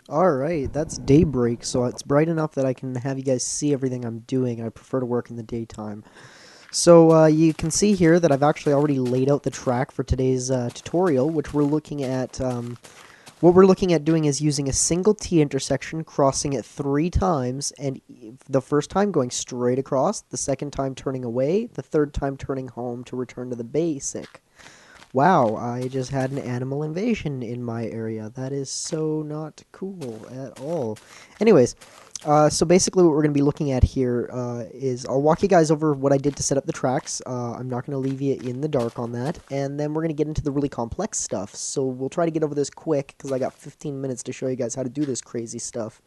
Alright, that's daybreak, so it's bright enough that I can have you guys see everything I'm doing. I prefer to work in the daytime. So you can see here that I've actually already laid out the track for today's tutorial, which we're looking at. What we're looking at doing is using a single T intersection, crossing it 3 times, and the first time going straight across, the second time turning away, the third time turning home to return to the basic. Wow, I just had an animal invasion in my area. That is so not cool at all. Anyways, so basically what we're going to be looking at here is I'll walk you guys over what I did to set up the tracks. I'm not going to leave you in the dark on that. And then we're going to get into the really complex stuff. So we'll try to get over this quick because I got 15 minutes to show you guys how to do this crazy stuff.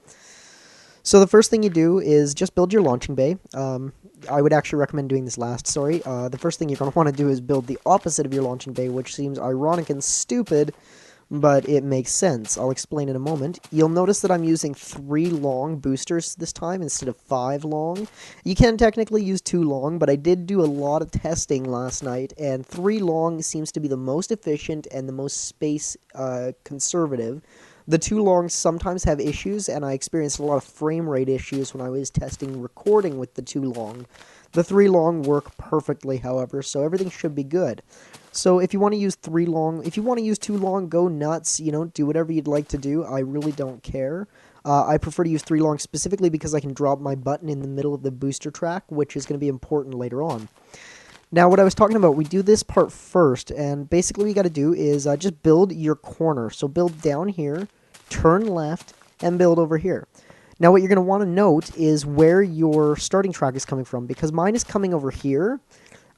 So the first thing you do is just build your launching bay. I would actually recommend doing this last, sorry. The first thing you're going to want to do is build the opposite of your launching bay, which seems ironic and stupid, but it makes sense. I'll explain in a moment. You'll notice that I'm using 3 long boosters this time instead of 5 long. You can technically use 2 long, but I did do a lot of testing last night, and 3 long seems to be the most efficient and the most space conservative. The 2 longs sometimes have issues, and I experienced a lot of frame rate issues when I was testing recording with the 2 long. The 3 long work perfectly, however, so everything should be good. So if you want to use 3 long, if you want to use 2 long, go nuts, do whatever you'd like to do. I really don't care. I prefer to use 3 long specifically because I can drop my button in the middle of the booster track, which is going to be important later on. Now, what I was talking about, we do this part first, and basically what you got to do is just build your corner. So build down here, turn left, and build over here. Now, what you're going to want to note is where your starting track is coming from, because mine is coming over here.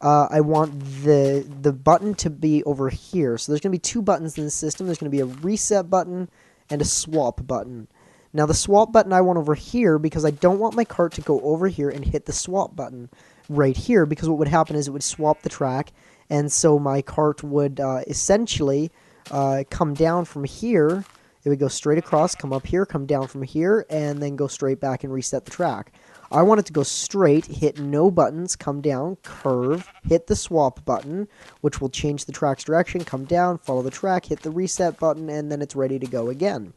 I want the button to be over here. So there's going to be 2 buttons in the system. There's going to be a reset button and a swap button. Now, the swap button I want over here because I don't want my cart to go over here and hit the swap button right here, because what would happen is it would swap the track, and so my cart would essentially come down from here. It would go straight across, come up here, come down from here, and then go straight back and reset the track. I want it to go straight, hit no buttons, come down, curve, hit the swap button, which will change the track's direction, come down, follow the track, hit the reset button, and then it's ready to go again.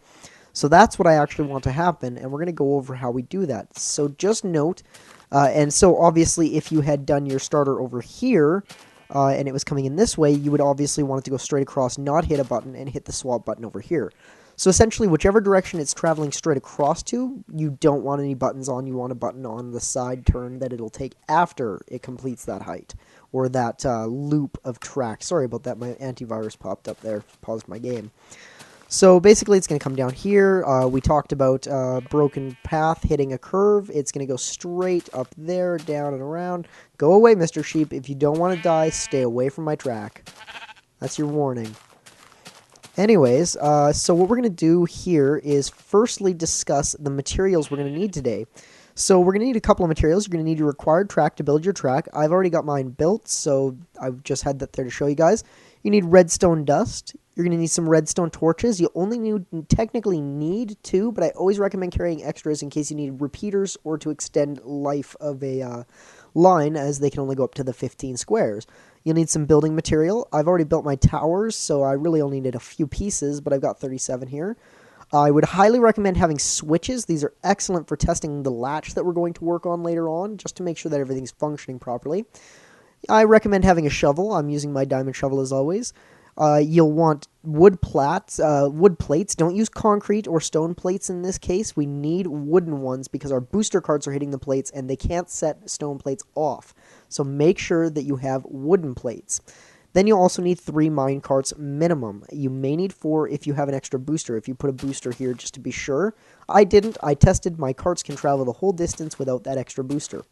So that's what I actually want to happen, and we're going to go over how we do that. So just note, and so obviously if you had done your starter over here, and it was coming in this way, you would obviously want it to go straight across, not hit a button, and hit the swap button over here. So essentially, whichever direction it's traveling straight across to, you don't want any buttons on. You want a button on the side turn that it'll take after it completes that height, or that loop of track. Sorry about that, my antivirus popped up there, paused my game. So basically, it's going to come down here. We talked about broken path hitting a curve. It's going to go straight up there, down and around. Go away, Mr. Sheep. If you don't want to die, stay away from my track. That's your warning. Anyways, so what we're going to do here is firstly discuss the materials we're going to need today. So we're going to need a couple of materials. You're going to need your required track to build your track. I've already got mine built, so I've just had that there to show you guys. You need redstone dust. You're going to need some redstone torches. You only technically need 2, but I always recommend carrying extras in case you need repeaters or to extend life of a line, as they can only go up to the 15 squares. You'll need some building material. I've already built my towers, so I really only need a few pieces, but I've got 37 here. I would highly recommend having switches. These are excellent for testing the latch that we're going to work on later on, just to make sure that everything's functioning properly. I recommend having a shovel. I'm using my diamond shovel as always. You'll want wood plates. Don't use concrete or stone plates in this case. We need wooden ones because our booster carts are hitting the plates and they can't set stone plates off. So make sure that you have wooden plates. Then you'll also need 3 mine carts minimum. You may need 4 if you have an extra booster, if you put a booster here just to be sure. I didn't. I tested my carts can travel the whole distance without that extra booster.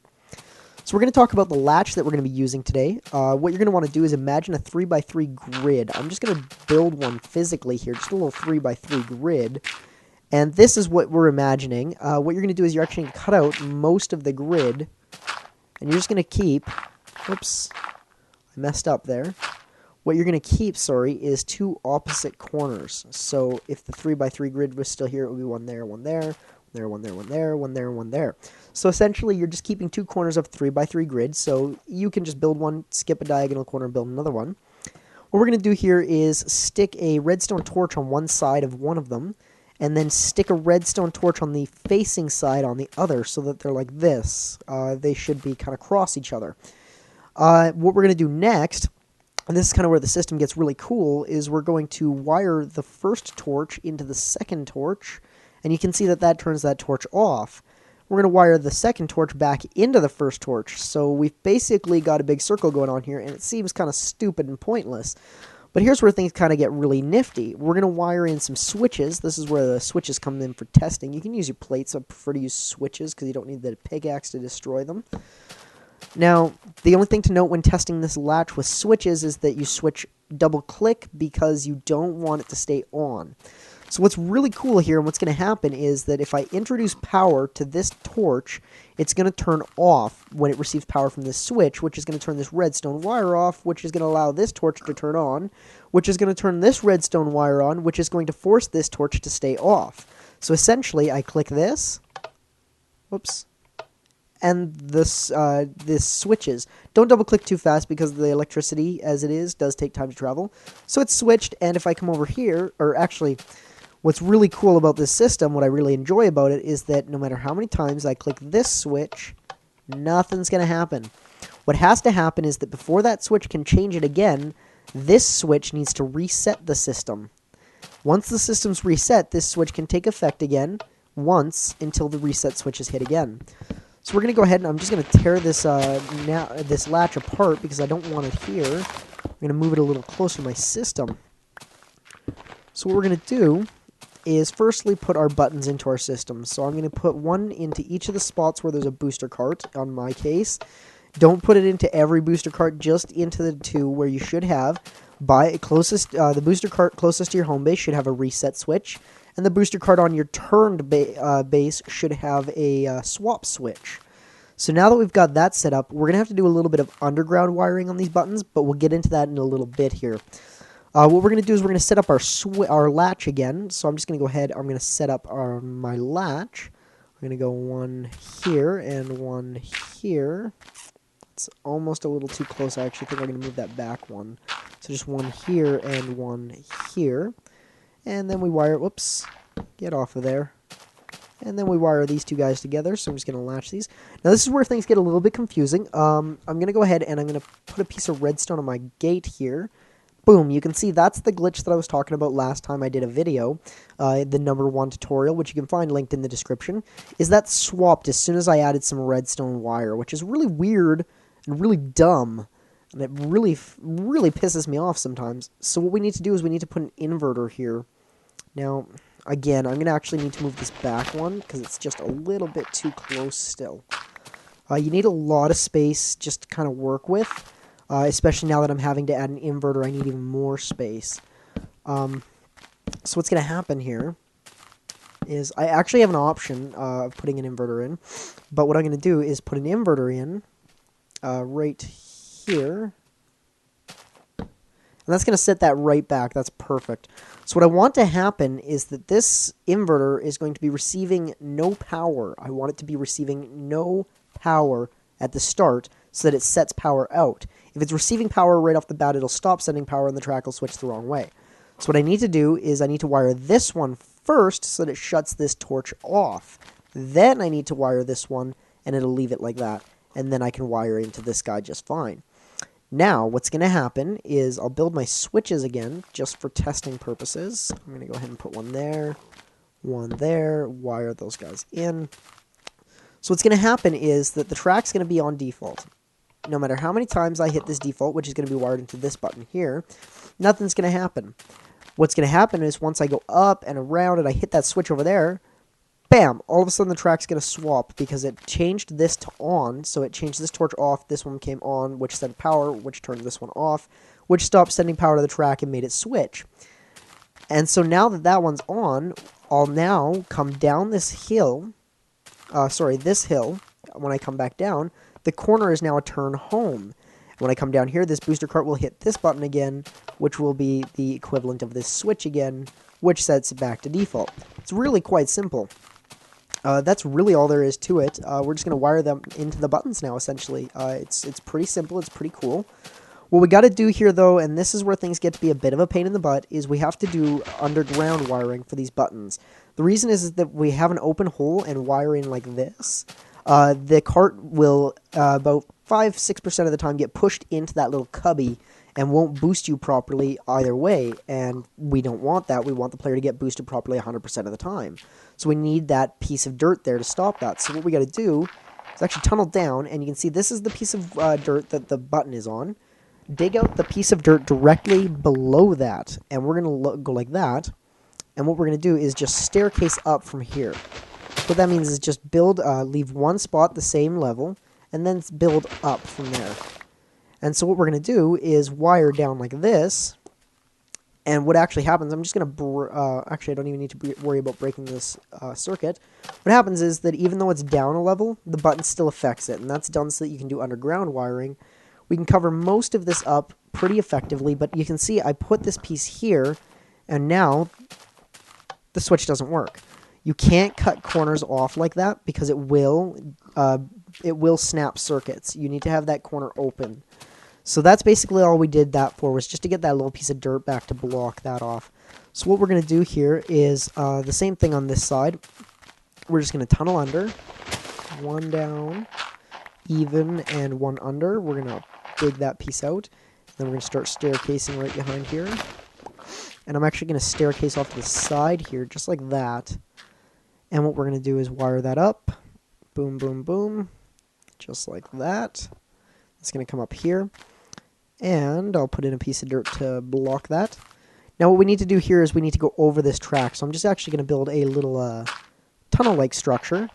So we're going to talk about the latch that we're going to be using today. What you're going to want to do is imagine a 3x3 grid. I'm just going to build one physically here, just a little 3x3 grid. And this is what we're imagining. What you're going to do is you're actually going to cut out most of the grid. And you're just going to keep... Oops, I messed up there. What you're going to keep, is 2 opposite corners. So if the 3x3 grid was still here, it would be one there, one there, one there, one there, one there, one there. So essentially, you're just keeping 2 corners of 3x3 grid, so you can just build one, skip a diagonal corner, and build another one. What we're going to do here is stick a redstone torch on one side of one of them, and then stick a redstone torch on the facing side on the other so that they're like this. They should be kind of cross each other. What we're going to do next, and this is kind of where the system gets really cool, is we're going to wire the first torch into the second torch, and you can see that that turns that torch off. We're going to wire the second torch back into the first torch, so we've basically got a big circle going on here, and it seems kind of stupid and pointless. But here's where things kind of get really nifty. We're going to wire in some switches. This is where the switches come in for testing. You can use your plates. I prefer to use switches because you don't need the pickaxe to destroy them. Now, the only thing to note when testing this latch with switches is that you switch double-click because you don't want it to stay on. So what's really cool here and what's going to happen is that if I introduce power to this torch, it's going to turn off when it receives power from this switch, which is going to turn this redstone wire off, which is going to allow this torch to turn on, which is going to turn this redstone wire on, which is going to force this torch to stay off. So essentially, I click this, whoops, and this switches. Don't double click too fast because the electricity, as it is, does take time to travel. So it's switched, and if I come over here, or actually, what's really cool about this system, what I really enjoy about it, is that no matter how many times I click this switch, nothing's going to happen. What has to happen is that before that switch can change it again, this switch needs to reset the system. Once the system's reset, this switch can take effect again once until the reset switch is hit again. So we're going to go ahead and I'm just going to tear this this latch apart because I don't want it here. I'm going to move it a little closer to my system. So what we're going to do is firstly put our buttons into our system. So I'm going to put one into each of the spots where there's a booster cart, on my case. Don't put it into every booster cart, just into the two where you should have. The booster cart closest to your home base should have a reset switch, and the booster cart on your turned base should have a swap switch. So now that we've got that set up, we're going to have to do a little bit of underground wiring on these buttons, but we'll get into that in a little bit here. What we're going to do is we're going to set up our latch again. So I'm just going to go ahead. I'm going to set up my latch. I'm going to go one here and one here. It's almost a little too close. I actually think I'm going to move that back one. So just one here and one here. And then we wire, whoops, get off of there. And then we wire these two guys together, so I'm just going to latch these. Now this is where things get a little bit confusing. I'm going to go ahead and I'm going to put a piece of redstone on my gate here. Boom, you can see that's the glitch that I was talking about last time I did a video, the #1 tutorial, which you can find linked in the description, is that swapped as soon as I added some redstone wire, which is really weird and really dumb, and it really pisses me off sometimes. So what we need to do is we need to put an inverter here. Now, again, I'm going to actually need to move this back one, because it's just a little bit too close still. You need a lot of space just to kind of work with. Especially now that I'm having to add an inverter, I need even more space. So what's going to happen here is I actually have an option of putting an inverter in. But what I'm going to do is put an inverter in right here. And that's going to set that right back. That's perfect. So what I want to happen is that this inverter is going to be receiving no power. I want it to be receiving no power at the start so that it sets power out. If it's receiving power right off the bat, it'll stop sending power and the track will switch the wrong way. So what I need to do is I need to wire this one first so that it shuts this torch off. Then I need to wire this one and it'll leave it like that. And then I can wire into this guy just fine. Now, what's going to happen is I'll build my switches again just for testing purposes. I'm going to go ahead and put one there, wire those guys in. So what's going to happen is that the track's going to be on default. No matter how many times I hit this default, which is going to be wired into this button here, nothing's going to happen. What's going to happen is once I go up and around and I hit that switch over there, bam, all of a sudden the track's going to swap because it changed this to on, so it changed this torch off, this one came on, which sent power, which turned this one off, which stopped sending power to the track and made it switch. And so now that that one's on, I'll now come down this hill, this hill, when I come back down, the corner is now a turn home. When I come down here, this booster cart will hit this button again, which will be the equivalent of this switch again, which sets it back to default. It's really quite simple. That's really all there is to it. We're just going to wire them into the buttons now, essentially. It's pretty simple. It's pretty cool. What we got to do here, though, and this is where things get to be a bit of a pain in the butt, is we have to do underground wiring for these buttons. The reason is that we have an open hole and wiring like this. The cart will about 5-6% of the time get pushed into that little cubby and won't boost you properly either way, and we don't want that. We want the player to get boosted properly 100% of the time. So we need that piece of dirt there to stop that. So what we got to do is actually tunnel down, and you can see this is the piece of dirt that the button is on. Dig out the piece of dirt directly below that, and we're going to go like that. And what we're going to do is just staircase up from here. What that means is just build, leave one spot the same level, and then build up from there. And so what we're going to do is wire down like this. And what actually happens, I'm just going to, actually I don't even need to worry about breaking this circuit. What happens is that even though it's down a level, the button still affects it. And that's done so that you can do underground wiring. We can cover most of this up pretty effectively, but you can see I put this piece here, and now the switch doesn't work. You can't cut corners off like that because it will snap circuits. You need to have that corner open. So that's basically all we did that for, was just to get that little piece of dirt back to block that off. So what we're going to do here is the same thing on this side. We're just going to tunnel under, one down, even, and one under. We're going to dig that piece out. Then we're going to start staircasing right behind here. And I'm actually going to staircase off to the side here, just like that. And what we're going to do is wire that up. Boom, boom, boom. Just like that. It's going to come up here. And I'll put in a piece of dirt to block that. Now what we need to do here is we need to go over this track. So I'm just actually going to build a little tunnel-like structure.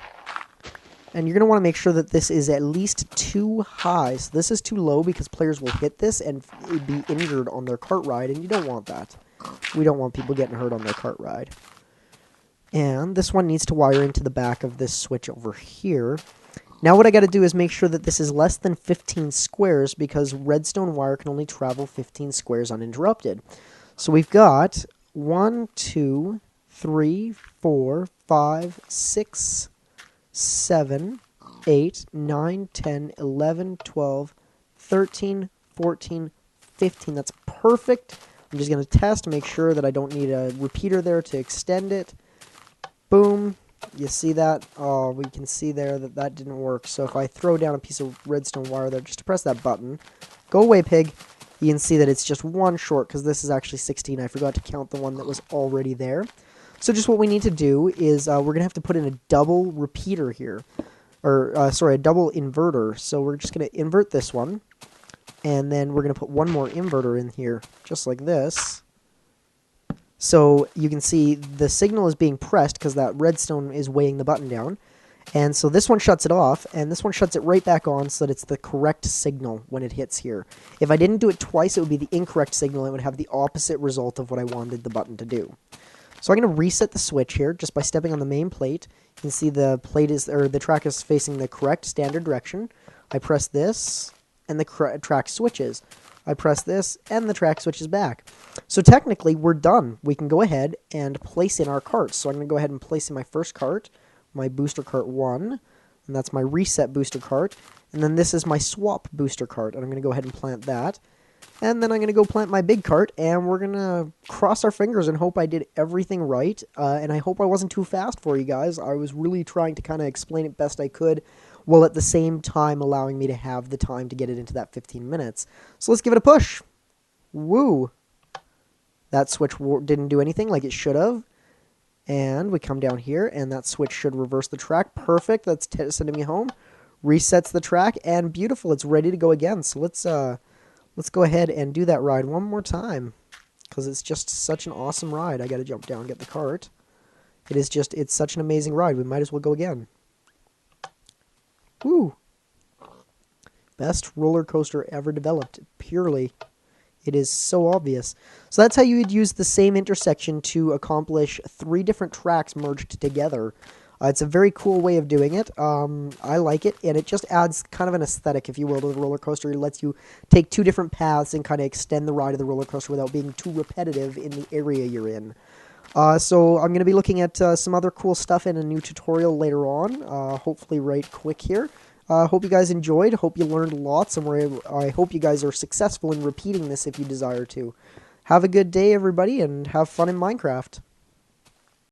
And you're going to want to make sure that this is at least too high. So this is too low because players will hit this and be injured on their cart ride, and you don't want that. We don't want people getting hurt on their cart ride. And this one needs to wire into the back of this switch over here. Now what I got to do is make sure that this is less than 15 squares because redstone wire can only travel 15 squares uninterrupted. So we've got 1, 2, 3, 4, 5, 6... 7, 8, 9, 10, 11, 12, 13, 14, 15. That's perfect. I'm just going to test, make sure that I don't need a repeater there to extend it. Boom. You see that? Oh, we can see there that that didn't work. So if I throw down a piece of redstone wire there just to press that button, go away, pig. You can see that it's just one short because this is actually 16. I forgot to count the one that was already there. So just what we need to do is we're going to have to put in a double repeater here. Or, sorry, a double inverter. So we're just going to invert this one. And then we're going to put one more inverter in here, just like this. So you can see the signal is being pressed because that redstone is weighing the button down. And so this one shuts it off, and this one shuts it right back on so that it's the correct signal when it hits here. If I didn't do it twice, it would be the incorrect signal. It would have the opposite result of what I wanted the button to do. So I'm going to reset the switch here just by stepping on the main plate. You can see the plate is, or the track is facing the correct standard direction. I press this, and the track switches. I press this, and the track switches back. So technically, we're done. We can go ahead and place in our carts. So I'm going to go ahead and place in my first cart, my booster cart 1, and that's my reset booster cart. And then this is my swap booster cart, and I'm going to go ahead and plant that. And then I'm going to go plant my big cart, and we're going to cross our fingers and hope I did everything right. And I hope I wasn't too fast for you guys. I was really trying to kind of explain it best I could, while at the same time allowing me to have the time to get it into that 15 minutes. So let's give it a push. Woo! That switch didn't do anything like it should have. And we come down here, and that switch should reverse the track. Perfect. That's sending me home. Resets the track, and beautiful. It's ready to go again. So let's go ahead and do that ride one more time, because it's just such an awesome ride. I got to jump down and get the cart. It's such an amazing ride. We might as well go again. Woo! Best roller coaster ever developed, purely. It is so obvious. So that's how you would use the same intersection to accomplish 3 different tracks merged together. It's a very cool way of doing it. I like it, and it just adds kind of an aesthetic, if you will, to the roller coaster. It lets you take 2 different paths and kind of extend the ride of the roller coaster without being too repetitive in the area you're in. So I'm going to be looking at some other cool stuff in a new tutorial later on, hopefully right quick here. Hope you guys enjoyed. Hope you learned lots, and I hope you guys are successful in repeating this if you desire to. Have a good day, everybody, and have fun in Minecraft.